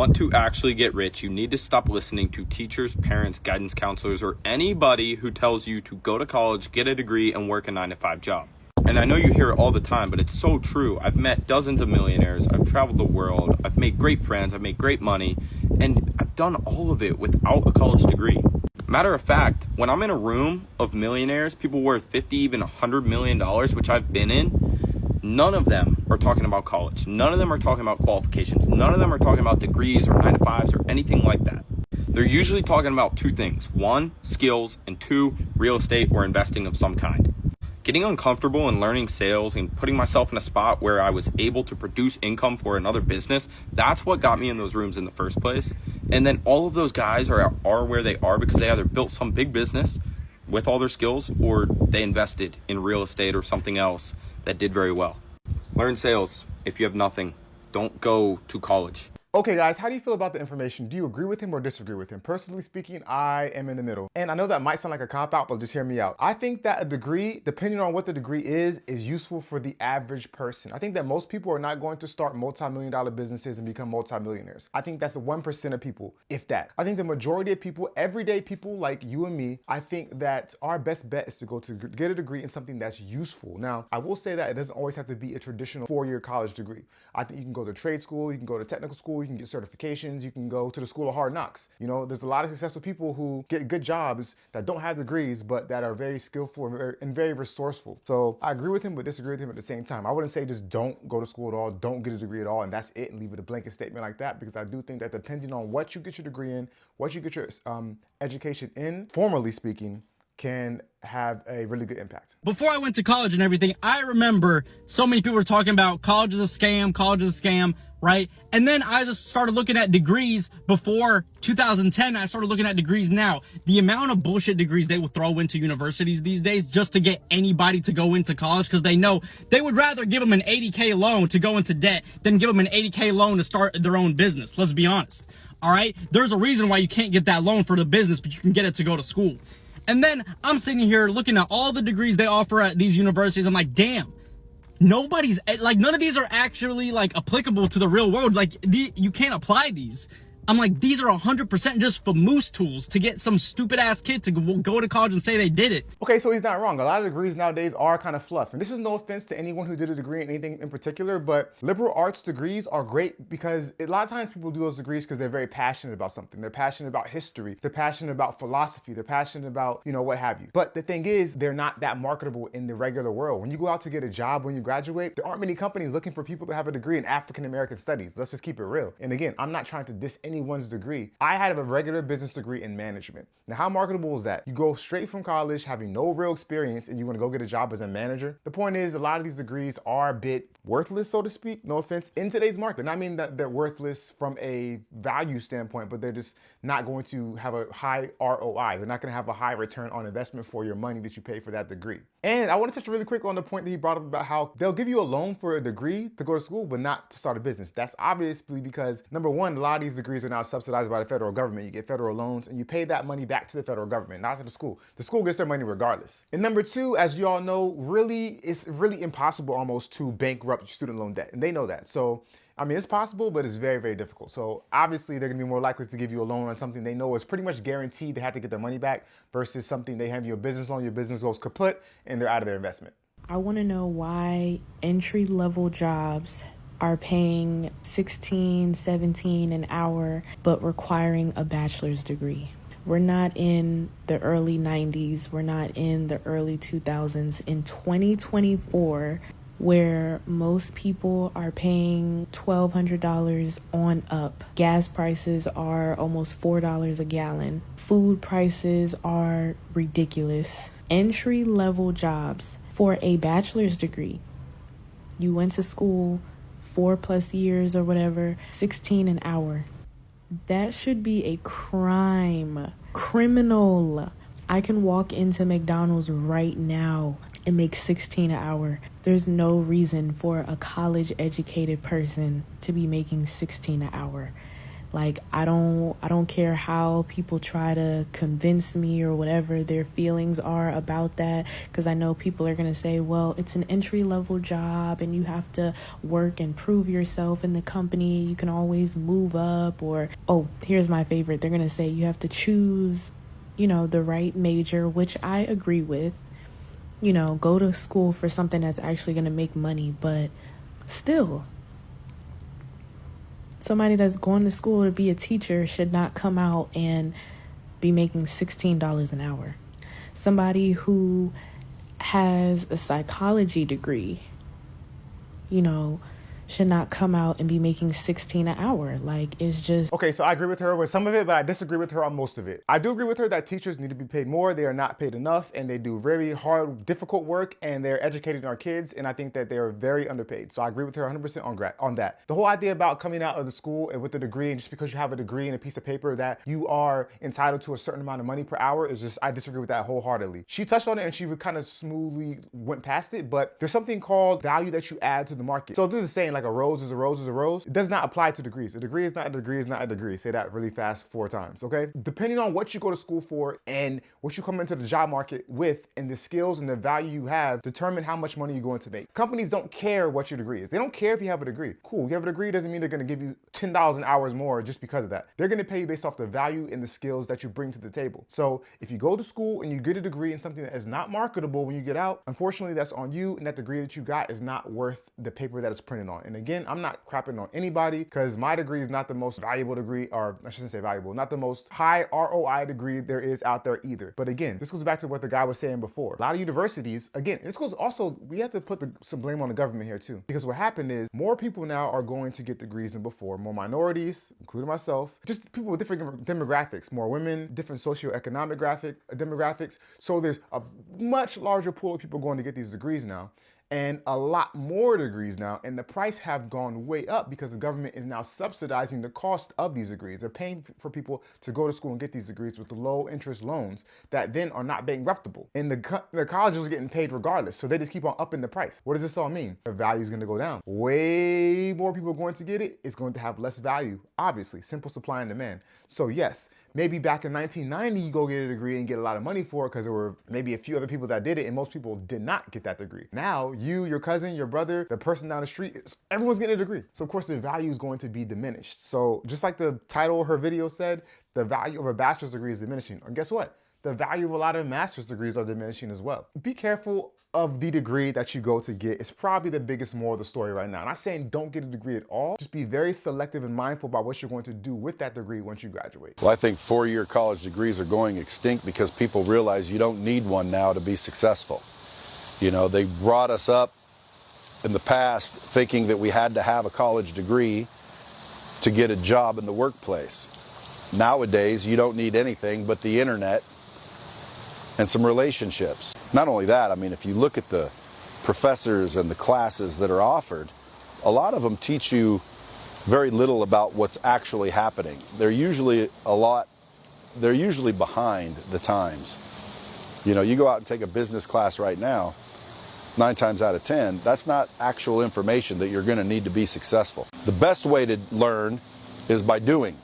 want to actually get rich, you need to stop listening to teachers, parents, guidance counselors, or anybody who tells you to go to college, get a degree, and work a 9-to-5 job. And I know you hear it all the time, but it's so true. I've met dozens of millionaires. I've traveled the world. I've made great friends. I've made great money. And I've done all of it without a college degree. Matter of fact, when I'm in a room of millionaires, people worth 50, even $100 million, which I've been in, none of them are talking about college. None of them are talking about qualifications. None of them are talking about degrees or 9-to-5s or anything like that. They're usually talking about two things. One, skills, and two, real estate or investing of some kind. Getting uncomfortable and learning sales and putting myself in a spot where I was able to produce income for another business, that's what got me in those rooms in the first place. And then all of those guys are where they are because they either built some big business with all their skills or they invested in real estate or something else that did very well. Learn sales if you have nothing. Don't go to college. Okay guys, how do you feel about the information? Do you agree with him or disagree with him? Personally speaking, I am in the middle. And I know that might sound like a cop-out, but just hear me out. I think that a degree, depending on what the degree is useful for the average person. I think that most people are not going to start multi-million-dollar businesses and become multi-millionaires. I think that's 1% of people, if that. I think the majority of people, everyday people like you and me, I think that our best bet is to go to get a degree in something that's useful. Now, I will say that it doesn't always have to be a traditional 4-year college degree. I think you can go to trade school, you can go to technical school, you can get certifications, you can go to the school of hard knocks. You know, there's a lot of successful people who get good jobs that don't have degrees, but that are very skillful and very resourceful. So I agree with him, but disagree with him at the same time. I wouldn't say just don't go to school at all, don't get a degree at all, and that's it, and leave it a blanket statement like that, because I do think that depending on what you get your degree in, what you get your education in, formally speaking, can have a really good impact. Before I went to college and everything, I remember so many people were talking about college is a scam, right? And then I just started looking at degrees before 2010. I started looking at degrees now. The amount of bullshit degrees they will throw into universities these days just to get anybody to go into college, because they know they would rather give them an $80K loan to go into debt than give them an $80K loan to start their own business. Let's be honest. All right. There's a reason why you can't get that loan for the business, but you can get it to go to school. And then I'm sitting here looking at all the degrees they offer at these universities. I'm like, damn, nobody's like, none of these are actually like applicable to the real world. Like you can't apply these. I'm like, these are 100% just for moose tools to get some stupid ass kid to go to college and say they did it. Okay, so he's not wrong. A lot of degrees nowadays are kind of fluff. And this is no offense to anyone who did a degree in anything in particular, but liberal arts degrees are great because a lot of times people do those degrees because they're very passionate about something. They're passionate about history. They're passionate about philosophy. They're passionate about, you know, what have you. But the thing is, they're not that marketable in the regular world. When you go out to get a job when you graduate, there aren't many companies looking for people to have a degree in African American studies. Let's just keep it real. And again, I'm not trying to diss anyone's degree. I had a regular business degree in management. Now, how marketable is that? You go straight from college having no real experience and you want to go get a job as a manager. The point is, a lot of these degrees are a bit worthless, so to speak, no offense, in today's market. And I mean that they're worthless from a value standpoint, but they're just not going to have a high ROI. They're not going to have a high return on investment for your money that you pay for that degree. And I want to touch really quick on the point that he brought up about how they'll give you a loan for a degree to go to school, but not to start a business. That's obviously because, number one, a lot of these degrees are now subsidized by the federal government. You get federal loans and you pay that money back to the federal government, not to the school. The school gets their money regardless. And number two, as you all know, it's really impossible almost to bankrupt your student loan debt. And they know that. So, I mean, it's possible, but it's very, very difficult. So obviously they're gonna be more likely to give you a loan on something they know is pretty much guaranteed they have to get their money back versus something they hand you a business loan, your business goes kaput and they're out of their investment. I wanna know why entry-level jobs are paying $16, $17 an hour, but requiring a bachelor's degree. We're not in the early 90s. We're not in the early 2000s. In 2024, where most people are paying $1,200 on up. Gas prices are almost $4 a gallon. Food prices are ridiculous. Entry-level jobs for a bachelor's degree. You went to school 4+ years or whatever, $16 an hour. That should be a crime. Criminal. I can walk into McDonald's right now and make $16 an hour. There's no reason for a college educated person to be making $16 an hour. Like, I don't care how people try to convince me or whatever their feelings are about that, because I know people are going to say, well, it's an entry-level job and you have to work and prove yourself in the company. You can always move up. Or, oh, here's my favorite. They're going to say you have to choose, the right major, which I agree with. Go to school for something that's actually going to make money, but still, somebody that's going to school to be a teacher should not come out and be making $16 an hour. Somebody who has a psychology degree, should not come out and be making $16 an hour. Like, it's just... Okay, so I agree with her with some of it, but I disagree with her on most of it. I do agree with her that teachers need to be paid more. They are not paid enough, and they do very hard, difficult work, and they're educating our kids, and I think that they are very underpaid. So I agree with her 100% on that. The whole idea about coming out of the school and with a degree, and just because you have a degree and a piece of paper that you are entitled to a certain amount of money per hour is just, I disagree with that wholeheartedly. She touched on it, and she kind of smoothly went past it, but there's something called value that you add to the market. So this is saying like a rose is a rose is a rose. It does not apply to degrees. A degree is not a degree is not a degree. Say that really fast 4 times, okay? Depending on what you go to school for and what you come into the job market with and the skills and the value you have determine how much money you're going to make. Companies don't care what your degree is. They don't care if you have a degree. Cool, you have a degree doesn't mean they're gonna give you 10,000 hours more just because of that. They're gonna pay you based off the value and the skills that you bring to the table. So if you go to school and you get a degree in something that is not marketable when you get out, unfortunately that's on you, and that degree that you got is not worth the paper that it's printed on. And again, I'm not crapping on anybody because my degree is not the most valuable degree, or I shouldn't say valuable, not the most high ROI degree there is out there either. But again, this goes back to what the guy was saying before. A lot of universities, again, this goes also, we have to put some blame on the government here too. Because what happened is more people now are going to get degrees than before. More minorities, including myself, just people with different demographics, more women, different socioeconomic demographics. So there's a much larger pool of people going to get these degrees now, and a lot more degrees now, and the price have gone way up because the government is now subsidizing the cost of these degrees. They're paying for people to go to school and get these degrees with the low interest loans that then are not bankruptable. And the colleges are getting paid regardless, so they just keep on upping the price. What does this all mean? The value is gonna go down. Way more people are going to get it. It's going to have less value, obviously. Simple supply and demand. So yes, maybe back in 1990, you go get a degree and get a lot of money for it because there were maybe a few other people that did it, and most people did not get that degree. Now, you, your cousin, your brother, the person down the street, everyone's getting a degree. So of course the value is going to be diminished. So just like the title of her video said, the value of a bachelor's degree is diminishing. And guess what? The value of a lot of master's degrees are diminishing as well. Be careful of the degree that you go to get. It's probably the biggest moral of the story right now. I'm not saying don't get a degree at all. Just be very selective and mindful about what you're going to do with that degree once you graduate. Well, I think 4-year college degrees are going extinct because people realize you don't need one now to be successful. They brought us up in the past thinking that we had to have a college degree to get a job in the workplace. Nowadays, you don't need anything but the internet and some relationships. Not only that, I mean, if you look at the professors and the classes that are offered, a lot of them teach you very little about what's actually happening. They're usually behind the times. You go out and take a business class right now, 9 times out of 10, that's not actual information that you're going to need to be successful. The best way to learn is by doing.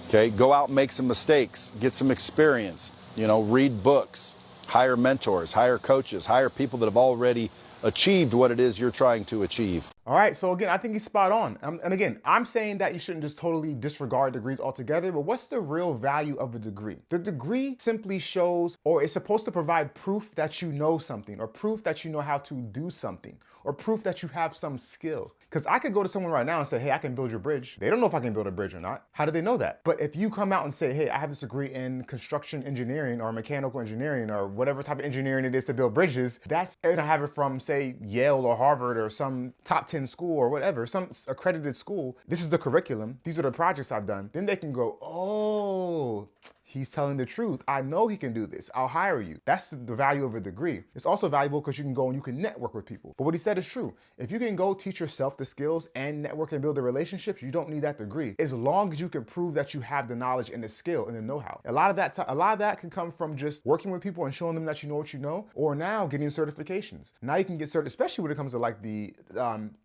Okay, go out and make some mistakes, get some experience, read books, hire mentors, hire coaches, hire people that have already achieved what it is you're trying to achieve. All right, so again, I think he's spot on. And again, I'm saying that you shouldn't just totally disregard degrees altogether, but what's the real value of a degree? The degree simply shows, or is supposed to provide proof that you know something, or proof that you know how to do something, or proof that you have some skill. Because I could go to someone right now and say, hey, I can build your bridge. They don't know if I can build a bridge or not. How do they know that? But if you come out and say, hey, I have this degree in construction engineering or mechanical engineering or whatever type of engineering it is to build bridges, and I have it from, say, Yale or Harvard or some top 10 school or whatever, some accredited school. This is the curriculum. These are the projects I've done. Then they can go, oh, he's telling the truth. I know he can do this. I'll hire you. That's the value of a degree. It's also valuable because you can go and you can network with people. But what he said is true. If you can go teach yourself the skills and network and build the relationships, you don't need that degree. As long as you can prove that you have the knowledge and the skill and the know-how. A lot of that can come from just working with people and showing them that you know what you know, or now getting certifications. Now you can get certified, especially when it comes to like the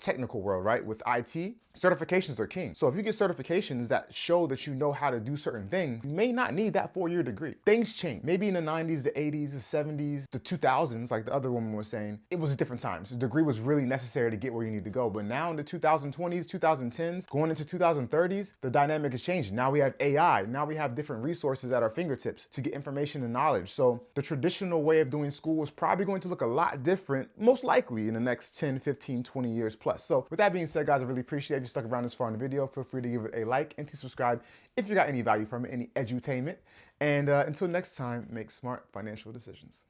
technical world, right? With IT, certifications are king. So if you get certifications that show that you know how to do certain things, you may not need that 4-year degree. Things change. Maybe in the 90s, the 80s, the 70s, the 2000s, like the other woman was saying, it was different times. The degree was really necessary to get where you need to go. But now in the 2020s, 2010s, going into 2030s, the dynamic is changing. Now we have AI. Now we have different resources at our fingertips to get information and knowledge. So the traditional way of doing school is probably going to look a lot different, most likely in the next 10, 15, 20 years plus. So with that being said, guys, I really appreciate if you stuck around this far in the video. Feel free to give it a like and to subscribe if you got any value from it, any edutainment. And until next time, make smart financial decisions.